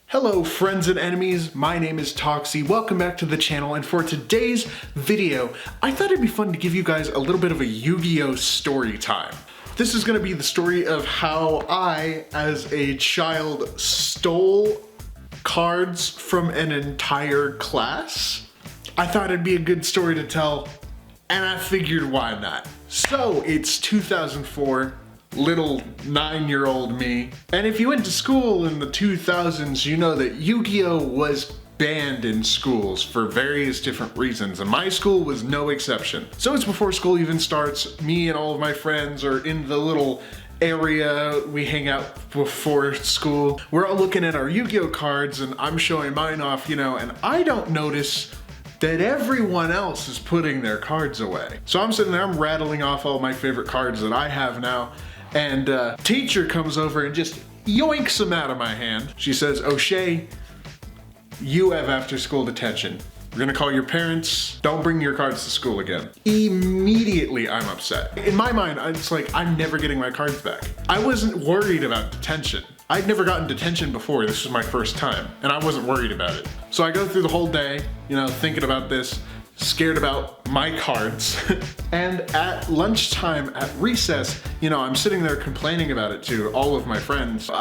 Hello friends and enemies, my name is Toxy. Welcome back to the channel, and for today's video, I thought it'd be fun to give you guys a little bit of a Yu-Gi-Oh story time. This is gonna be the story of how I, as a child, stole cards from an entire class. I thought it'd be a good story to tell, and I figured why not. So it's 2004. Little 9-year-old me. And if you went to school in the 2000s, you know that Yu-Gi-Oh was banned in schools for various different reasons, and my school was no exception. So it's before school even starts. Me and all of my friends are in the little area we hang out before school. We're all looking at our Yu-Gi-Oh cards, and I'm showing mine off, you know, and I don't notice that everyone else is putting their cards away. So I'm sitting there, I'm rattling off all my favorite cards that I have now, and teacher comes over and just yoinks them out of my hand. She says, "O'Shea, you have after school detention. We're gonna call your parents. Don't bring your cards to school again." Immediately I'm upset. In my mind, it's like, I'm never getting my cards back. I wasn't worried about detention. I'd never gotten detention before. This was my first time, and I wasn't worried about it. So I go through the whole day, you know, thinking about this, scared about my cards. And at lunchtime, at recess, you know, I'm sitting there complaining about it to all of my friends.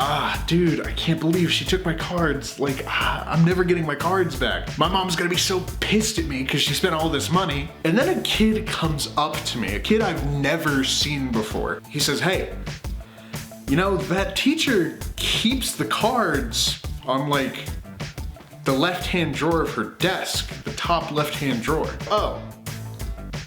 Dude, I can't believe she took my cards. Like, I'm never getting my cards back. My mom's gonna be so pissed at me because she spent all this money. And then a kid comes up to me, a kid I've never seen before. He says, "Hey, you know, that teacher keeps the cards on like the left-hand drawer of her desk, the top left-hand drawer." Oh,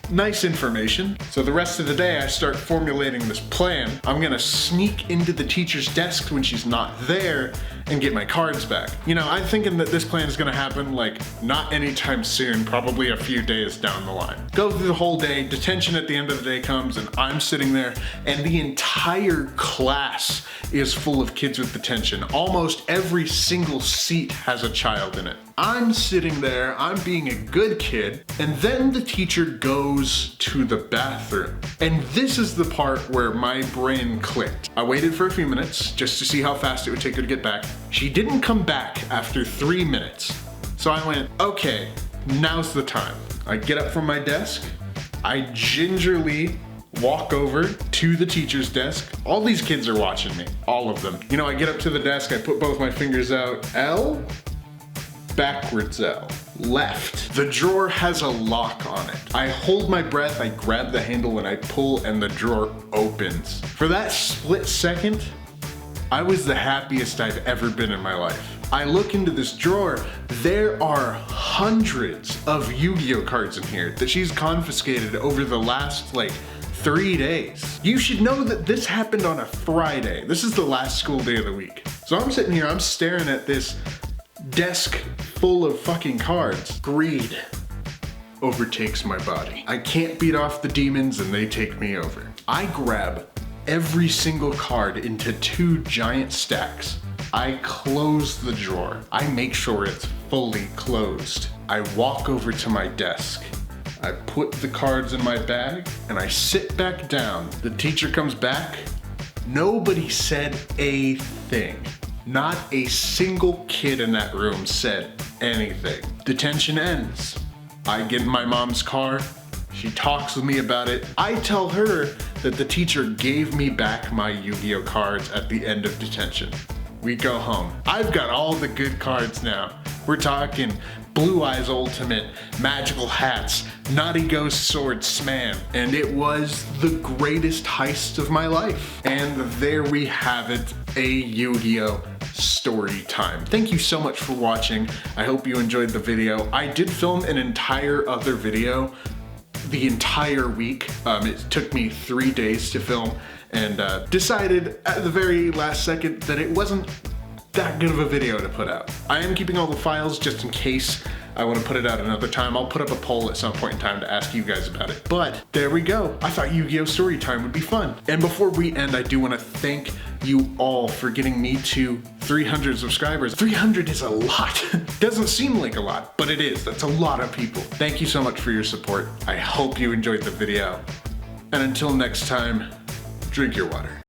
nice information. So the rest of the day I start formulating this plan. I'm gonna sneak into the teacher's desk when she's not there and get my cards back. You know, I'm thinking that this plan is gonna happen like not anytime soon, probably a few days down the line. Go through the whole day, detention at the end of the day comes, and I'm sitting there and the entire class is full of kids with detention. Almost every single seat has a child in it. I'm sitting there, I'm being a good kid, and then the teacher goes to the bathroom. And this is the part where my brain clicked. I waited for a few minutes just to see how fast it would take her to get back. She didn't come back after 3 minutes. So I went, okay, now's the time. I get up from my desk, I gingerly walk over to the teacher's desk. All these kids are watching me, all of them. You know, I get up to the desk, I put both my fingers out, L, backwards L, left. The drawer has a lock on it. I hold my breath, I grab the handle and I pull, and the drawer opens. For that split second, I was the happiest I've ever been in my life. I look into this drawer, there are hundreds of Yu-Gi-Oh cards in here that she's confiscated over the last like 3 days. You should know that this happened on a Friday. This is the last school day of the week. So I'm sitting here, I'm staring at this desk full of fucking cards. Greed overtakes my body. I can't beat off the demons and they take me over. I grab every single card into 2 giant stacks. I close the drawer. I make sure it's fully closed. I walk over to my desk. I put the cards in my bag and I sit back down. The teacher comes back. Nobody said a thing. Not a single kid in that room said anything. Detention ends. I get in my mom's car. She talks with me about it. I tell her that the teacher gave me back my Yu-Gi-Oh cards at the end of detention. We go home. I've got all the good cards now. We're talking Blue Eyes Ultimate, Magical Hats, Naughty Ghost Sword Sman, and it was the greatest heist of my life. And there we have it, a Yu-Gi-Oh story time. Thank you so much for watching. I hope you enjoyed the video. I did film an entire other video the entire week. It took me 3 days to film, and decided at the very last second that it wasn't that good of a video to put out. I am keeping all the files just in case I want to put it out another time. I'll put up a poll at some point in time to ask you guys about it. But there we go. I thought Yu-Gi-Oh story time would be fun. And before we end, I do want to thank you all for getting me to 300 subscribers. 300 is a lot. Doesn't seem like a lot, but it is. That's a lot of people. Thank you so much for your support. I hope you enjoyed the video. And until next time, drink your water.